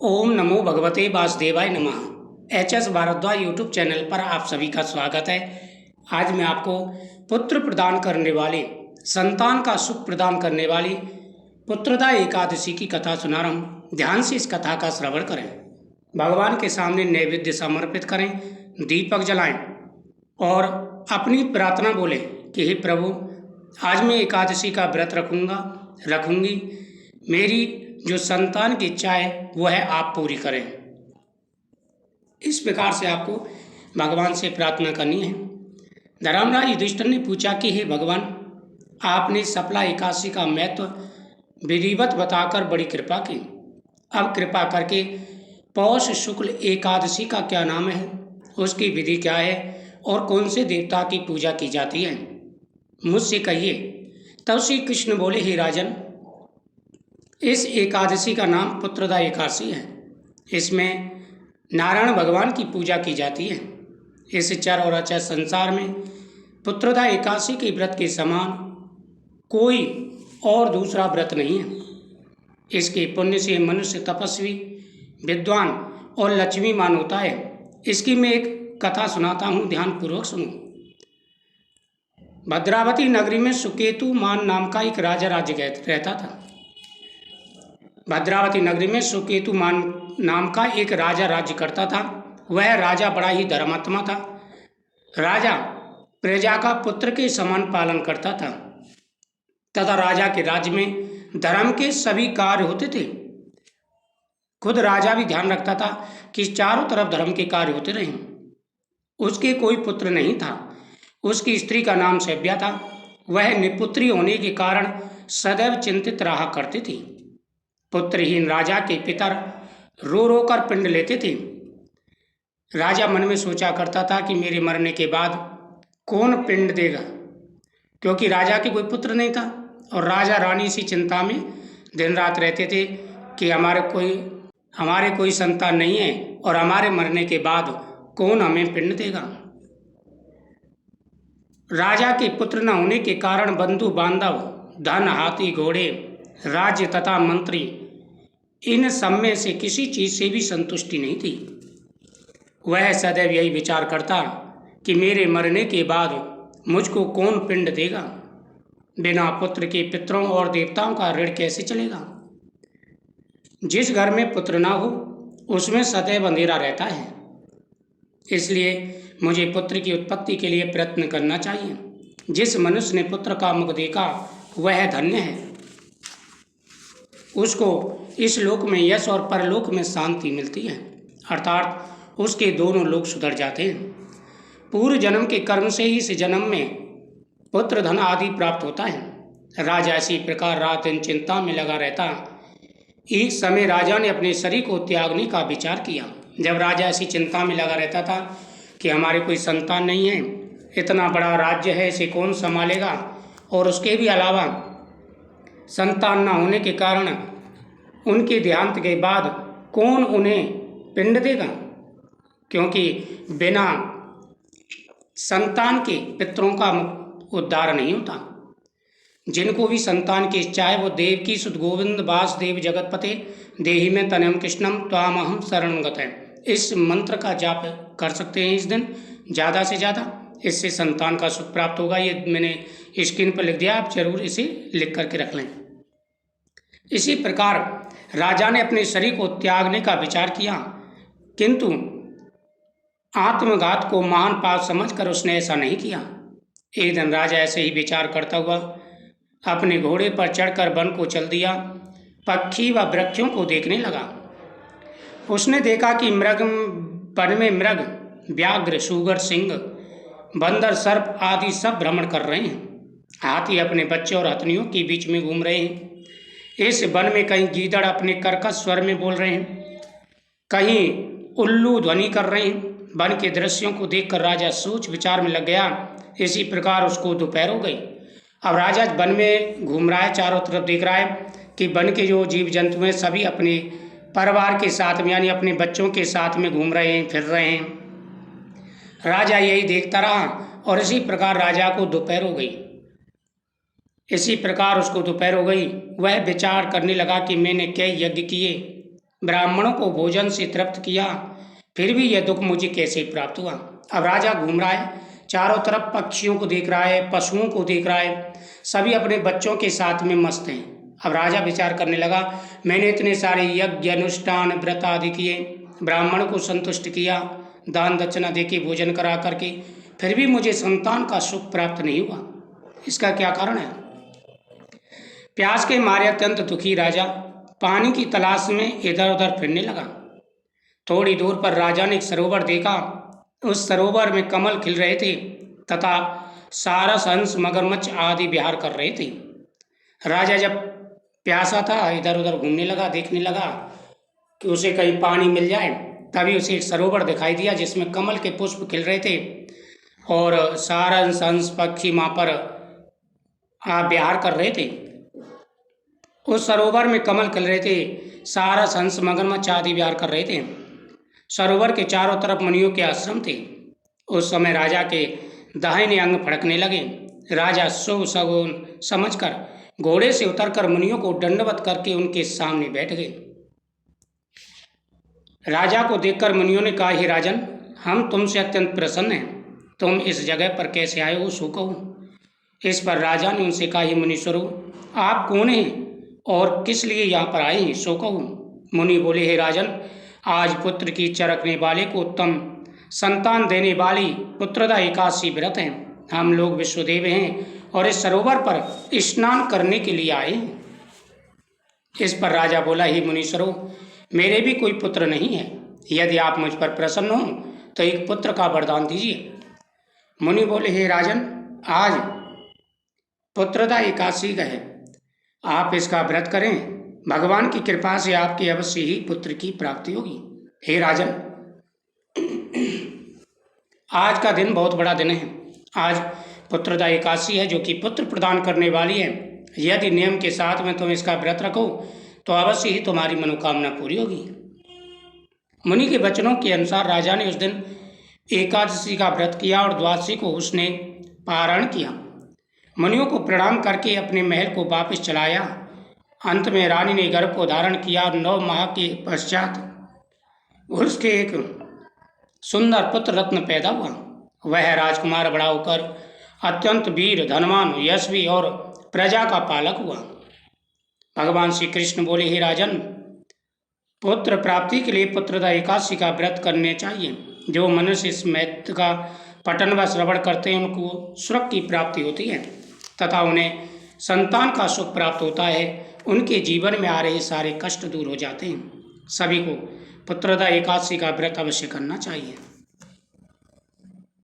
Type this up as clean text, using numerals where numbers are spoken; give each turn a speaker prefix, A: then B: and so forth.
A: ओम नमो भगवते वासुदेवाय नमः। एच.एस. भारद्वाज यूट्यूब चैनल पर आप सभी का स्वागत है। आज मैं आपको पुत्र प्रदान करने वाले, संतान का सुख प्रदान करने वाली पुत्रदा एकादशी की कथा सुना रहा हूँ। ध्यान से इस कथा का श्रवण करें, भगवान के सामने नैवेद्य समर्पित करें, दीपक जलाएं और अपनी प्रार्थना बोलें कि हे प्रभु, आज मैं एकादशी का व्रत रखूंगी। मेरी जो संतान की इच्छा है वो है आप पूरी करें। इस प्रकार से आपको भगवान से प्रार्थना करनी है। धर्मराज युधिष्ठिर ने पूछा कि हे भगवान, आपने सफला एकादशी का महत्व विधिवत बताकर बड़ी कृपा की। अब कृपा करके पौष शुक्ल एकादशी का क्या नाम है, उसकी विधि क्या है और कौन से देवता की पूजा की जाती है, मुझसे कहिए। तब श्री कृष्ण बोले, हे राजन, इस एकादशी का नाम पुत्रदा एकादशी है। इसमें नारायण भगवान की पूजा की जाती है। इस चर और अचर संसार में पुत्रदा एकादशी के व्रत के समान कोई और दूसरा व्रत नहीं है। इसके पुण्य से मनुष्य तपस्वी, विद्वान और लक्ष्मीमान होता है। इसकी मैं एक कथा सुनाता हूँ, ध्यानपूर्वक सुनो। भद्रावती नगरी में सुकेतु मान नाम का एक राजा राज्य रहता था। भद्रावती नगरी में सुकेतु मान नाम का एक राजा राज्य करता था। वह राजा बड़ा ही धर्मात्मा था। राजा प्रजा का पुत्र के समान पालन करता था तथा राजा के राज्य में धर्म के सभी कार्य होते थे। खुद राजा भी ध्यान रखता था कि चारों तरफ धर्म के कार्य होते रहें। उसके कोई पुत्र नहीं था। उसकी स्त्री का नाम सभ्या था। वह निपुत्री होने के कारण सदैव चिंतित रहा करती थी। पुत्रहीन राजा के पितर रो रो कर पिंड लेते थे। राजा मन में सोचा करता था कि मेरे मरने के बाद कौन पिंड देगा, क्योंकि राजा के कोई पुत्र नहीं था और राजा रानी इसी चिंता में दिन रात रहते थे कि हमारे कोई संतान नहीं है और हमारे मरने के बाद कौन हमें पिंड देगा। राजा के पुत्र न होने के कारण बंधु बांधव, धन, हाथी, घोड़े, राज्य तथा मंत्री, इन सब में से किसी चीज से भी संतुष्टि नहीं थी। वह सदैव यही विचार करता कि मेरे मरने के बाद मुझको कौन पिंड देगा। बिना पुत्र के पितरों और देवताओं का ऋण कैसे चलेगा। जिस घर में पुत्र ना हो उसमें सदैव अंधेरा रहता है। इसलिए मुझे पुत्र की उत्पत्ति के लिए प्रयत्न करना चाहिए। जिस मनुष्य ने पुत्र का मुख देखा वह धन्य है। उसको इस लोक में यश और परलोक में शांति मिलती है, अर्थात उसके दोनों लोक सुधर जाते हैं। पूर्व जन्म के कर्म से ही इस जन्म में पुत्र, धन आदि प्राप्त होता है। राजा इसी प्रकार रात दिन चिंता में लगा रहता। एक समय राजा ने अपने शरीर को त्यागने का विचार किया। जब राजा ऐसी चिंता में लगा रहता था कि हमारे कोई संतान नहीं है, इतना बड़ा राज्य है, इसे कौन संभालेगा, और उसके भी अलावा संतान न होने के कारण उनके देहांत के बाद कौन उन्हें पिंड देगा, क्योंकि बिना संतान के पितरों का उद्धार नहीं होता। जिनको भी संतान की इच्छा है वो देवकी सुत गोविंद वासुदेव जगतपते देहि में तनयम कृष्णम त्वामहम शरणं गतः, इस मंत्र का जाप कर सकते हैं इस दिन ज़्यादा से ज़्यादा। इससे संतान का सुख प्राप्त होगा। ये मैंने स्क्रीन पर लिख दिया, आप जरूर इसे लिख करके रख लें। इसी प्रकार राजा ने अपने शरीर को त्यागने का विचार किया, किंतु आत्मघात को महान पाप समझकर उसने ऐसा नहीं किया। एक दिन राजा ऐसे ही विचार करता हुआ अपने घोड़े पर चढ़कर वन को चल दिया। पक्षी व वृक्षों को देखने लगा। उसने देखा कि वन में मृग, व्याघ्र, सुगर, सिंह, बंदर, सर्प आदि सब भ्रमण कर रहे हैं। हाथी अपने बच्चे और हथनियों के बीच में घूम रहे हैं। इस वन में कहीं गीदड़ अपने कर्कश स्वर में बोल रहे हैं, कहीं उल्लू ध्वनि कर रहे हैं। वन के दृश्यों को देखकर राजा सोच विचार में लग गया। इसी प्रकार उसको दोपहर हो गई। अब राजा वन में घूम रहा है, चारों तरफ देख रहा है कि वन के जो जीव जंतु हैं सभी अपने परिवार के साथ में, यानी अपने बच्चों के साथ में घूम रहे हैं, फिर रहे हैं। राजा यही देखता रहा और इसी प्रकार राजा को दोपहर हो गई। इसी प्रकार उसको दोपहर हो गई। वह विचार करने लगा कि मैंने क्या यज्ञ किए ब्राह्मणों को भोजन से तृप्त किया, फिर भी यह दुख मुझे कैसे प्राप्त हुआ। अब राजा घूम रहा है, चारों तरफ पक्षियों को देख रहा है, पशुओं को देख रहा है, सभी अपने बच्चों के साथ में मस्त हैं। अब राजा विचार करने लगा, मैंने इतने सारे यज्ञ अनुष्ठान व्रत आदि किए, ब्राह्मण को संतुष्ट किया, दान दक्षिणा देके भोजन करा करके, फिर भी मुझे संतान का सुख प्राप्त नहीं हुआ। इसका क्या कारण है? प्यास के मारे अत्यंत दुखी राजा पानी की तलाश में इधर उधर फिरने लगा। थोड़ी दूर पर राजा ने एक सरोवर देखा। उस सरोवर में कमल खिल रहे थे तथा सारस, हंस, मगरमच्छ आदि विहार कर रहे थे। राजा जब प्यासा था, इधर उधर घूमने लगा, देखने लगा कि उसे कहीं पानी मिल जाए। तभी उसे एक सरोवर दिखाई दिया जिसमें कमल के पुष्प खिल रहे थे और सारस, हंस, पक्षी वहाँ पर विहार कर रहे थे। उस सरोवर में कमल खिल रहे थे, सारस, हंस, मगरमच्छ आदि विहार कर रहे थे। सरोवर के चारों तरफ मुनियों के आश्रम थे। उस समय राजा के दाहिने अंग फड़कने लगे। राजा शुभ शगुन समझकर घोड़े से उतरकर मुनियों को दंडवत करके उनके सामने बैठ गए। राजा को देखकर मुनियों ने कहा, हे राजन, हम तुमसे अत्यंत प्रसन्न हैं। तुम इस जगह पर कैसे आए हो, सो कहो। इस पर राजा ने उनसे कहा, हे मुनीश्वरों, आप कौन हैं और किस लिए यहाँ पर आए हैं, सो कहो। मुनि बोले, हे राजन, आज पुत्र की इच्छा रखने वाले को उत्तम संतान देने वाली पुत्रदा एकादशी व्रत है। हम लोग विश्वदेव हैं और इस सरोवर पर स्नान करने के लिए आए हैं। इस पर राजा बोला, हे मुनीश्वरों, मेरे भी कोई पुत्र नहीं है। यदि आप मुझ पर प्रसन्न हो तो एक पुत्र का वरदान दीजिए। मुनि बोले, हे राजन, आज पुत्रदा एकादशी का है, आप इसका व्रत करें, भगवान की कृपा से आपके अवश्य ही पुत्र की प्राप्ति होगी। हे राजन, आज का दिन बहुत बड़ा दिन है। आज पुत्रदा एकादशी है जो कि पुत्र प्रदान करने वाली है। यदि नियम के साथ में तुम इसका व्रत रखो तो अवश्य ही तुम्हारी मनोकामना पूरी होगी। मुनि के वचनों के अनुसार राजा ने उस दिन एकादशी का व्रत किया और द्वादशी को उसने पारण किया। मुनियों को प्रणाम करके अपने महल को वापस चलाया। अंत में रानी ने गर्भ को धारण किया और 9 माह के पश्चात उसके एक सुंदर पुत्र रत्न पैदा हुआ। वह राजकुमार बड़ा होकर अत्यंत वीर, धनवान, यशस्वी और प्रजा का पालक हुआ। भगवान श्री कृष्ण बोले, हे राजन, पुत्र प्राप्ति के लिए पुत्रदा एकादशी का व्रत करने चाहिए। जो मनुष्य इस महत्व का पठन व श्रवण करते हैं उनको स्वर्ग की प्राप्ति होती है तथा उन्हें संतान का सुख प्राप्त होता है। उनके जीवन में आ रहे सारे कष्ट दूर हो जाते हैं। सभी को पुत्रदा एकादशी का व्रत अवश्य करना चाहिए।